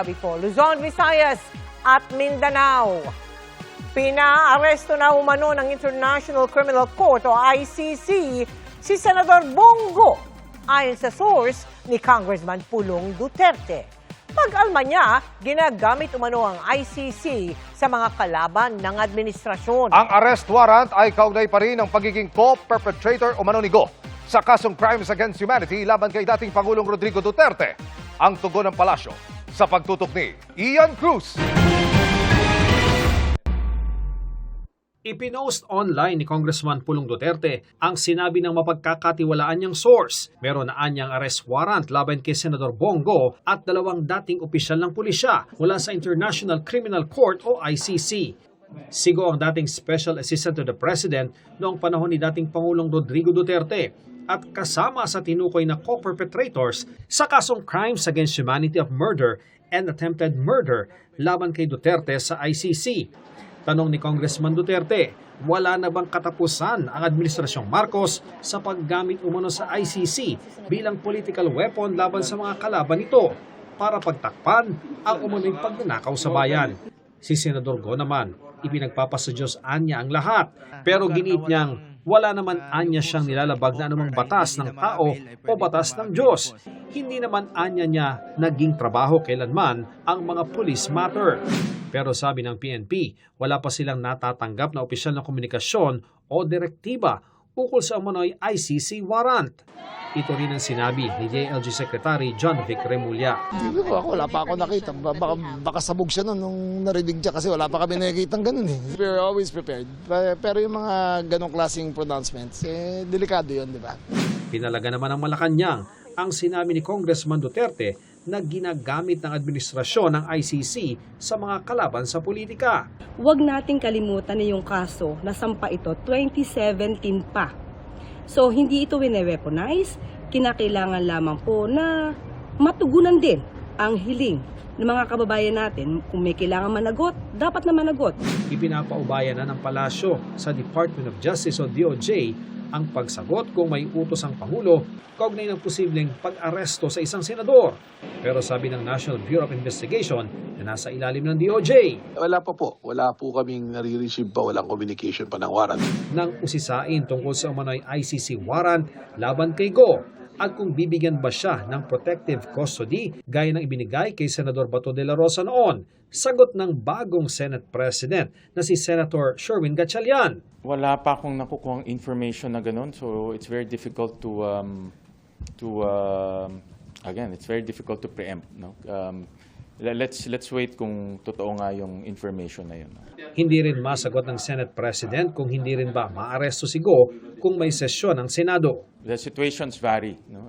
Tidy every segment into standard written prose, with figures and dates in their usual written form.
gabi po. Luzon, Visayas at Mindanao. Pinaaresto na umano ng International Criminal Court o ICC si Senador Bongo ayon sa source ni Congressman Pulong Duterte. Pag-alma niya, ginagamit umano ang ICC sa mga kalaban ng administrasyon. Ang arrest warrant ay kaugnay pa rin ng pagiging co-perpetrator umano ni Go sa kasong Crimes Against Humanity laban kay dating Pangulong Rodrigo Duterte. Ang tugon ng palasyo sa pagtutok ni Ian Cruz. Ipinost online ni Congressman Pulong Duterte ang sinabi ng mapagkakatiwalaan niyang source. Meron na anyang arrest warrant laban kay Senador Bongo at dalawang dating opisyal ng pulisya mula sa International Criminal Court o ICC. Sigo ang dating Special Assistant to the President noong panahon ni dating Pangulong Rodrigo Duterte at kasama sa tinukoy na co-perpetrators sa kasong Crimes Against Humanity of Murder and Attempted Murder laban kay Duterte sa ICC. Tanong ni Congressman Duterte, wala na bang katapusan ang Administrasyong Marcos sa paggamit umano sa ICC bilang political weapon laban sa mga kalaban nito para pagtakpan ang umano'y pagnanakaw sa bayan? Si Senador Go naman, ipinagpapasadyos anya ang lahat, pero giniit niyang wala naman anya siyang nilalabag na anumang batas ng tao o batas ng Diyos. Hindi naman anya niya naging trabaho kailanman ang mga police matter. Pero sabi ng PNP, wala pa silang natatanggap na opisyal na komunikasyon o direktiba ukol sa umano'y ICC warrant. Ito rin ang sinabi ni JLG Secretary John Vic Remulla. Hindi ko ako, wala pa ako nakita. Baka sabog siya nung narinig siya kasi wala pa kami nakikitang ganun eh. We're always prepared. Pero yung mga ganong klaseng pronouncements, delikado yun, di ba? Pinalaga naman ng Malacanang ang sinabi ni Congressman Duterte na ginagamit ng administrasyon ng ICC sa mga kalaban sa politika. Huwag nating kalimutan na yung kaso na sampa ito 2017 pa. So hindi ito wine-weaponize, kinakailangan lamang po na matugunan din ang hiling ng mga kababayan natin. Kung may kailangan managot, dapat na managot. Ipinapaubayan na ng palasyo sa Department of Justice o DOJ ang pagsagot kung may utos ang Pangulo kaugnay ng posibleng pag-aresto sa isang senador. Pero sabi ng National Bureau of Investigation na nasa ilalim ng DOJ. Wala pa po. Wala po kaming nare-receive pa. Walang communication pa ng warrant. Nang usisain tungkol sa umano'y ICC warrant laban kay Go at kung bibigyan ba siya ng protective custody gaya ng ibinigay kay Senador Bato de la Rosa noon. Sagot ng bagong Senate President na si Senator Sherwin Gatchalian. Wala pa akong nakukuhang information na ganun, so it's very difficult again, it's very difficult to preempt. No? Let's wait kung totoo nga yung information na yun. Hindi rin masagot ng Senate President kung hindi rin ba maaresto si Go kung may sesyon ng Senado. The situations vary. No?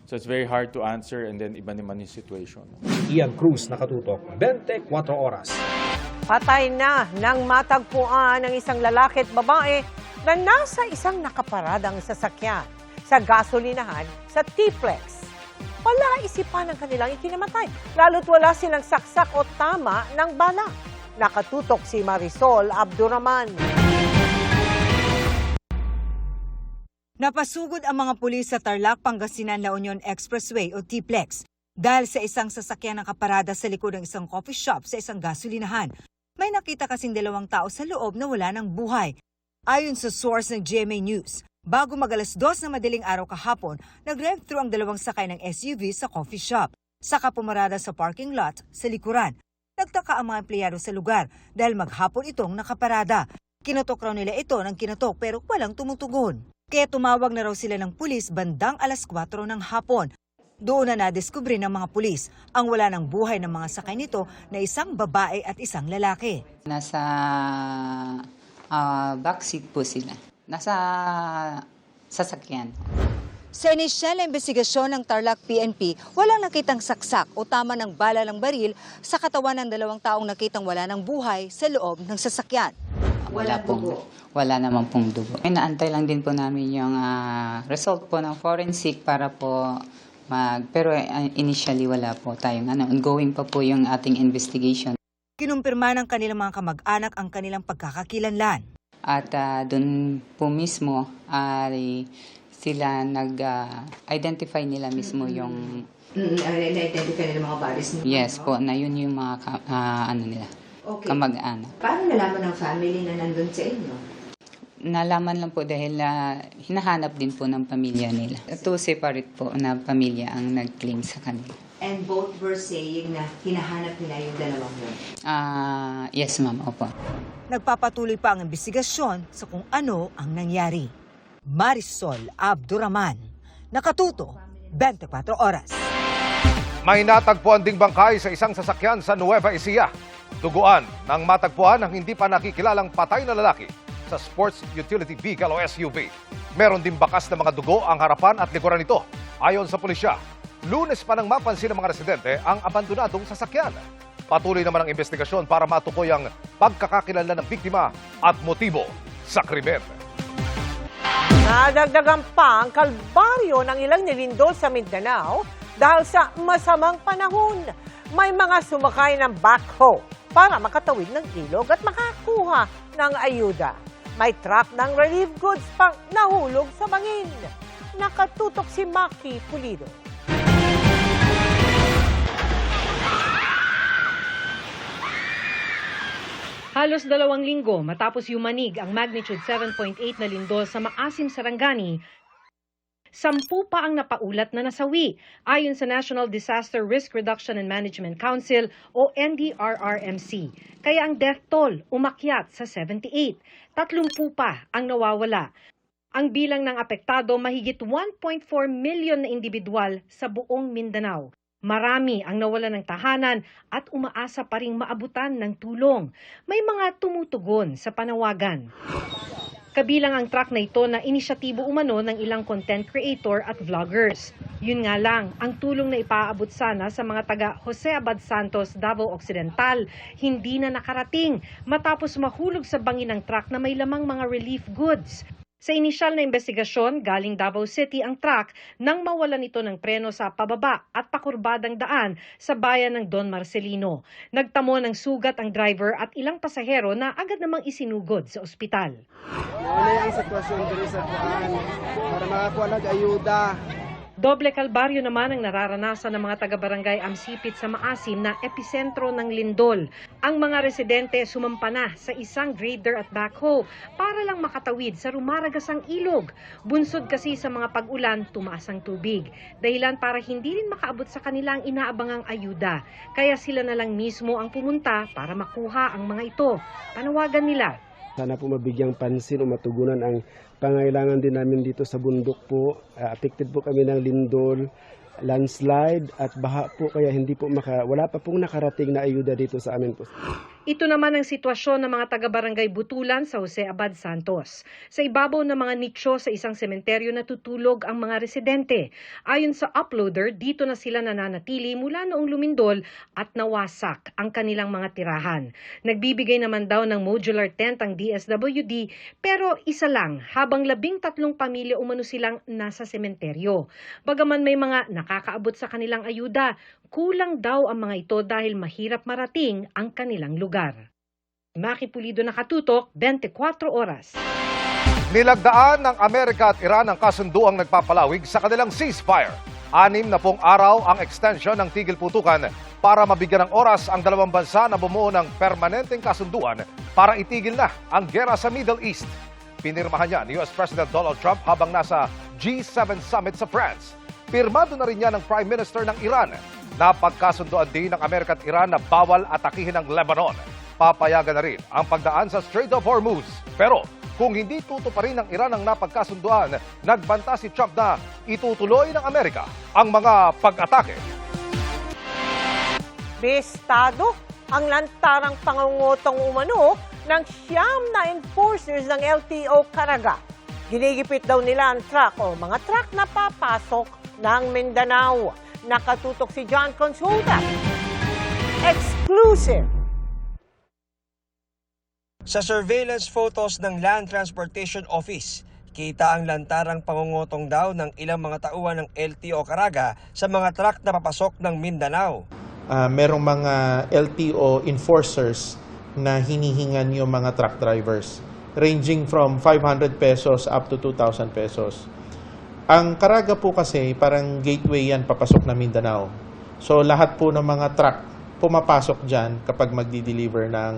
So it's very hard to answer and then iba naman yung situation. Ian Cruz, nakatutok, 24 oras. Patay na nang matagpuan ng isang lalaki at babae na nasa isang nakaparadang sasakyan sa gasolinahan sa T-Plex. Wala isipan ng kanilang ikinamatay, lalo't wala silang saksak o tama ng bala. Nakatutok si Marisol Abduraman. Napasugod ang mga pulis sa Tarlac, Pangasinan, La Union Expressway o T-Plex dahil sa isang sasakyan na kaparada sa likod ng isang coffee shop sa isang gasolinahan. May nakita kasing dalawang tao sa loob na wala ng buhay. Ayon sa source ng GMA News, bago mag-2 ng madaling araw kahapon, nag-drive-thru ang dalawang sakay ng SUV sa coffee shop. Saka pumarada sa parking lot sa likuran. Nagtaka ang mga empleyado sa lugar dahil maghapon itong nakaparada. Kinotok raw nila ito ng kinotok pero walang tumutugon. Kaya tumawag na raw sila ng pulis bandang 4:00 ng hapon. Doon na nadiskubre ng mga pulis ang wala ng buhay ng mga sakay nito na isang babae at isang lalaki. Nasa backseat po sila. Nasa sasakyan. Sa inisyal na investigasyon ng Tarlac PNP, walang nakitang saksak o tama ng bala ng baril sa katawan ng dalawang taong nakitang wala ng buhay sa loob ng sasakyan. Wala naman pong dugo. Inaantay lang din po namin yung result po ng forensic para po pero initially wala po tayong ongoing pa po yung ating investigation. Kinumpirma ng kanilang mga kamag-anak ang kanilang pagkakakilanlan. At doon po mismo ay sila nag-identify nila mismo yung Na-identify nila mga bodies nila? Yes po, na yun yung mga nila, Okay. kamag-anak. Paano nalaman ng family na nandun sa inyo? Nalaman lang po dahil hinahanap din po ng pamilya nila. Two separate po na pamilya ang nag-claim sa kanila. And both were saying na hinahanap nila yung dalawang yun? Yes ma'am, opo. Nagpapatuloy pa ang investigasyon sa kung ano ang nangyari. Marisol Abduraman, Nakatuto, 24 Oras. May natagpuan ding bangkay sa isang sasakyan sa Nueva Ecija. Duguan ng matagpuan ng hindi pa nakikilalang patay na lalaki sa sports utility vehicle o SUV. Meron din bakas na mga dugo ang harapan at likuran nito. Ayon sa pulisya, Lunes pa nang mapansin ng mga residente ang abandonadong sasakyan. Patuloy naman ang investigasyon para matukoy ang pagkakakilanlan ng biktima at motibo sa krimen. Nadagdagan pa ang kalbaryo ng ilang nilindol sa Mindanao dahil sa masamang panahon. May mga sumakay ng backhoe para makatawid ng ilog at makakuha ng ayuda. May truck ng relief goods pang nahulog sa bangin. Nakatutok si Maki Pulido. Halos 2 linggo matapos yumanig ang magnitude 7.8 na lindol sa Maasim, Sarangani, 10 pa ang napaulat na nasawi ayon sa National Disaster Risk Reduction and Management Council o NDRRMC. Kaya ang death toll umakyat sa 78. 30 pa ang nawawala. Ang bilang ng apektado mahigit 1.4 million na individual sa buong Mindanao. Marami ang nawalan ng tahanan at umaasa pa ring maabutan ng tulong. May mga tumutugon sa panawagan. Kabilang ang truck na ito na inisyatibo umano ng ilang content creator at vloggers. Yun nga lang, ang tulong na ipaabot sana sa mga taga Jose Abad Santos, Davao Occidental, hindi na nakarating matapos mahulog sa bangin ng truck na may lamang mga relief goods. Sa inisyal na investigasyon, galing Davao City ang truck nang mawalan ito ng preno sa pababa at pakurbadang daan sa bayan ng Don Marcelino. Nagtamo ng sugat ang driver at ilang pasahero na agad namang isinugod sa ospital. Ano yung sitwasyon dito sa kuhaan para makakuha ng ayuda? Doble kalbaryo naman ang nararanasan ng mga taga-barangay Amsipit sa Maasim na episentro ng lindol. Ang mga residente sumampa na sa isang grader at backhoe para lang makatawid sa rumaragasang ilog. Bunsod kasi sa mga pag-ulan, tumaas ang tubig. Dahilan para hindi rin makaabot sa kanilang inaabangang ayuda. Kaya sila na lang mismo ang pumunta para makuha ang mga ito. Panawagan nila. Sana po mabigyang pansin o matugunan ang pangailangan din namin dito sa bundok po. Affected po kami ng lindol, landslide at baha po kaya hindi po wala pa pong nakarating na ayuda dito sa amin po. Ito naman ang sitwasyon ng mga taga-barangay Butulan sa Jose Abad Santos. Sa ibabaw ng mga nicho sa isang sementeryo natutulog ang mga residente. Ayon sa uploader, dito na sila nananatili mula noong lumindol at nawasak ang kanilang mga tirahan. Nagbibigay naman daw ng modular tent ang DSWD pero isa lang habang 13 pamilya umano silang nasa sementeryo. Bagaman may mga nakakaabot sa kanilang ayuda, kulang daw ang mga ito dahil mahirap marating ang kanilang lugar. Maki Pulido, Nakatutok, 24 Oras. Nilagdaan ng Amerika at Iran ang kasunduang nagpapalawig sa kanilang ceasefire. 6 na pong araw ang extension ng tigil putukan para mabigyan ng oras ang dalawang bansa na bumuo ng permanenteng kasunduan para itigil na ang gera sa Middle East. Pinirmahan niya ni US President Donald Trump habang nasa G7 summit sa France. Pirmado na rin niya ng Prime Minister ng Iran. Napagkasunduan din ng Amerika at Iran na bawal atakihin ang Lebanon. Papayagan na rin ang pagdaan sa Strait of Hormuz. Pero kung hindi tutuparin ng Iran ang napagkasunduan, nagbanta si Trump na itutuloy ng Amerika ang mga pag-atake. Bistado ang lantarang pangungutong umano ng 9 na enforcers ng LTO Caraga. Ginigipit daw nila ang truck o mga truck na papasok ng Mindanao. Nakatutok si John Consulta. Exclusive. Sa surveillance photos ng Land Transportation Office, kita ang lantarang pangungutong daw ng ilang mga tauhan ng LTO Caraga sa mga truck na papasok ng Mindanao. Merong mga LTO enforcers na hinihingan yung mga truck drivers, ranging from 500 pesos up to 2,000 pesos. Ang Caraga po kasi parang gateway yan papasok na Mindanao. So lahat po ng mga truck pumapasok dyan kapag magdi-deliver ng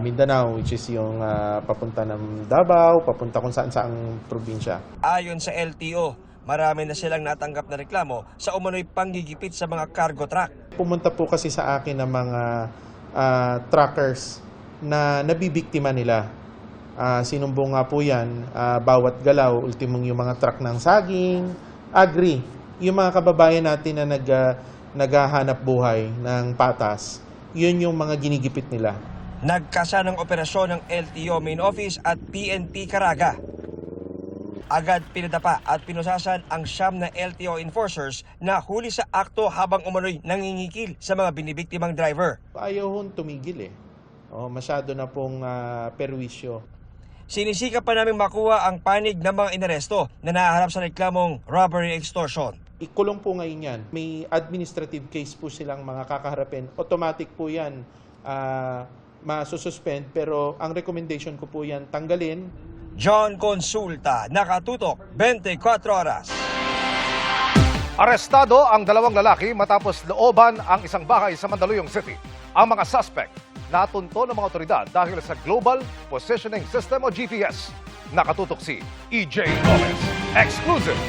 Mindanao, which is yung papunta ng Davao, papunta kung saan-saang probinsya. Ayon sa LTO, marami na silang natanggap na reklamo sa umano'y panggigipit sa mga cargo truck. Pumunta po kasi sa akin ng mga truckers na nabibiktima nila. Sinumbong nga po yan, bawat galaw, ultimong yung mga truck ng saging, agri. Yung mga kababayan natin na naghahanap buhay ng patas, yun yung mga ginigipit nila. Nagkasa ng operasyon ng LTO Main Office at PNP Caraga. Agad pinadapa at pinusasan ang 9 na LTO enforcers na huli sa akto habang umano'y nangingikil sa mga binibiktimang driver. Ayaw hong tumigil masyado na pong perwisyo. Sinisika pa namin makuha ang panig ng mga inaresto na nahaharap sa reklamong robbery extortion. Ikulong po ngayon yan. May administrative case po silang mga kakaharapin. Automatic po yan masususpend, pero ang recommendation ko po yan tanggalin. John Consulta, Nakatutok, 24 Oras. Arestado ang 2 lalaki matapos looban ang isang bahay sa Mandaluyong City. Ang mga suspect natunto ng mga otoridad dahil sa Global Positioning System o GPS. Nakatutok si EJ Gomez. Exclusive!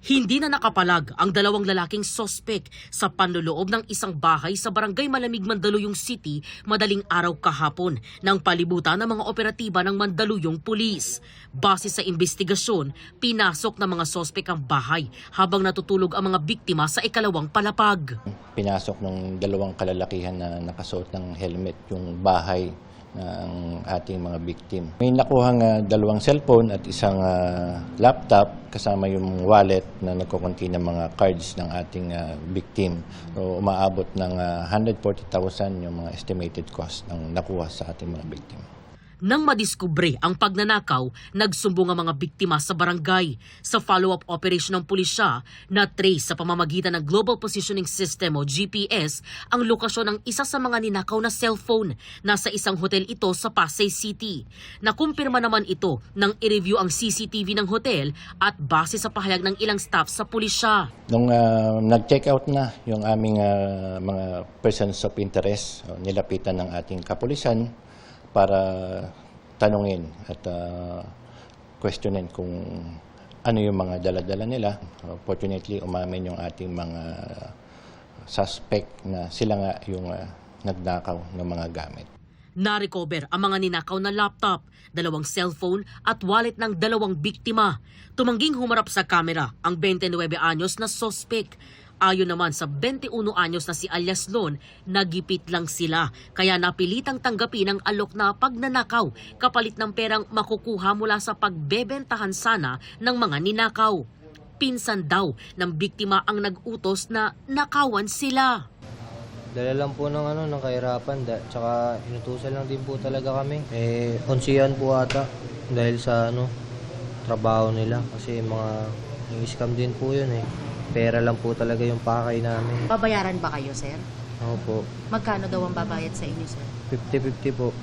Hindi na nakapalag ang 2 lalaking sospek sa panloloob ng isang bahay sa Barangay Malamig, Mandaluyong City madaling araw kahapon nang palibutan ng mga operatiba ng Mandaluyong Pulis. Base sa investigasyon, pinasok ng mga sospek ang bahay habang natutulog ang mga biktima sa ikalawang palapag. Pinasok ng 2 kalalakihan na nakasuot ng helmet yung bahay ng ating mga victim. May nakuhang 2 cellphone at isang laptop kasama yung wallet na nagko-contain ng mga cards ng ating victim. So, umaabot ng 140,000 yung mga estimated cost ng nakuha sa ating mga victim. Nang madiskubre ang pagnanakaw, nagsumbong ang mga biktima sa barangay. Sa follow-up operation ng pulisya, na-trace sa pamamagitan ng Global Positioning System o GPS ang lokasyon ng isa sa mga ninakaw na cellphone. Nasa isang hotel ito sa Pasay City. Nakumpirma naman ito nang i-review ang CCTV ng hotel at base sa pahayag ng ilang staff sa pulisya. Nung nag-check out na yung aming mga persons of interest, nilapitan ng ating kapulisan para tanungin at questionin kung ano yung mga dala-dala nila. Fortunately, umamin yung ating mga suspect na sila nga yung nagnakaw ng mga gamit. Na-recover ang mga ninakaw na laptop, 2 cellphone at wallet ng 2 biktima. Tumangging humarap sa kamera ang 29 anyos na suspect. Ayon naman sa 21 anyos na si alias Lon, nagipit lang sila kaya napilitang tanggapin ang alok na pagnanakaw kapalit ng perang makukuha mula sa pagbebentahan sana ng mga ninakaw. Pinsan daw ng biktima ang nag-utos na nakawan sila. Dala lang po ng kahirapan, tsaka inutusan lang din po talaga kami. Onsiyan po ata dahil sa trabaho nila kasi yung scam din po yun Pera lang po talaga yung pakay namin. Babayaran ba kayo, sir? Opo. Magkano daw ang babayad sa inyo, sir? 50-50 po.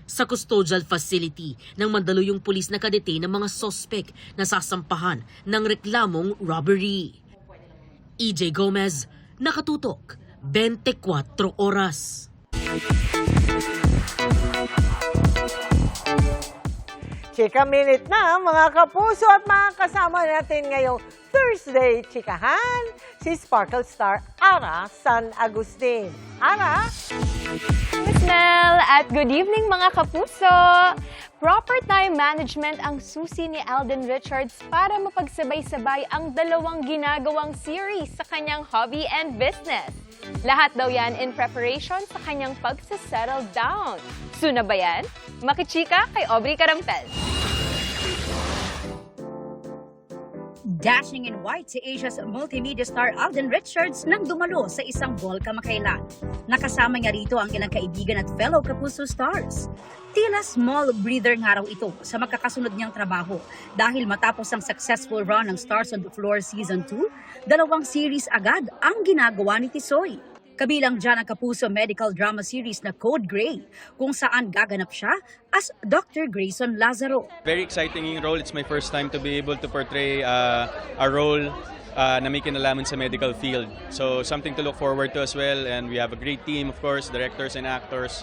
Sa custodial facility ng Mandaluyong Pulis na kadetain ng mga sospek na sasampahan ng reklamong robbery. EJ Gomez, Nakatutok, 24 Oras. Chika Minute na mga kapuso at mga kasama natin ngayong Thursday Chikahan, si Sparkle Star Ara San Agustin. Ara? Miss Mel at good evening mga kapuso! Proper time management ang susi ni Alden Richards para mapagsabay-sabay ang 2 ginagawang series sa kanyang hobby and business. Lahat daw yan in preparation sa kanyang pagsasettle down. Suna ba yan? Makichika kay Aubrey Carampel. Dashing in white si Asia's multimedia star Alden Richards nang dumalo sa isang ball kamakailan. Nakasama niya rito ang ilang kaibigan at fellow Kapuso stars. Tila small breather nga raw ito sa magkakasunod niyang trabaho dahil matapos ang successful run ng Stars on the Floor Season 2, 2 series agad ang ginagawa ni Tisoy. Kabilang dyan ang Kapuso medical drama series na Code Gray, kung saan gaganap siya as Dr. Grayson Lazaro. Very exciting yung role. It's my first time to be able to portray a role na may kinalaman sa medical field. So something to look forward to as well, and we have a great team, of course, directors and actors.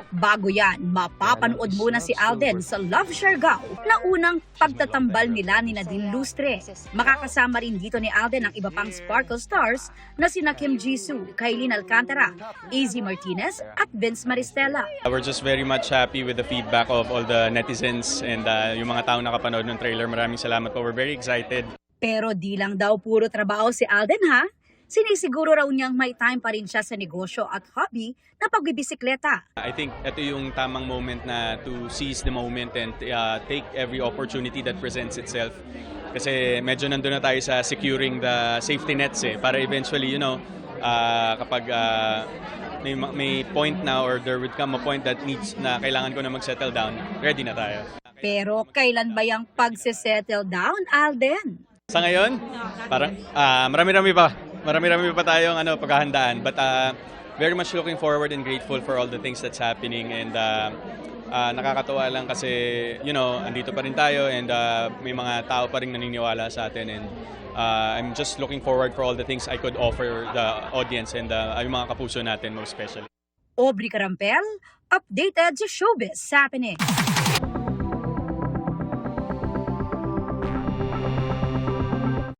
Bago yan, mapapanood muna si Alden sa Love Siargao na unang pagtatambal nila ni Nadine Lustre. Makakasama rin dito ni Alden ang iba pang Sparkle stars na sina Kim Jisoo, Kailin Alcantara, Izzy Martinez at Vince Maristella. We're just very much happy with the feedback of all the netizens and yung mga taong nakapanood ng trailer. Maraming salamat po. We're very excited. Pero di lang daw puro trabaho si Alden ha. Sinisiguro raw niyang may time pa rin siya sa negosyo at hobby na pagbibisikleta. I think ito yung tamang moment na to seize the moment and take every opportunity that presents itself. Kasi medyo nandun na tayo sa securing the safety nets para eventually, kapag may point na or there would come a point that needs na kailangan ko na mag-settle down, ready na tayo. Pero kailan ba yung pagse-settle down, Alden? Sa ngayon, parang marami-rami pa tayong paghahandaan, but very much looking forward and grateful for all the things that's happening, and nakakatuwa lang kasi andito pa rin tayo, and may mga tao pa rin naniniwala sa atin, and I'm just looking forward for all the things I could offer the audience and yung mga kapuso natin most especially. Aubrey Carampel, updated sa Showbiz Happening.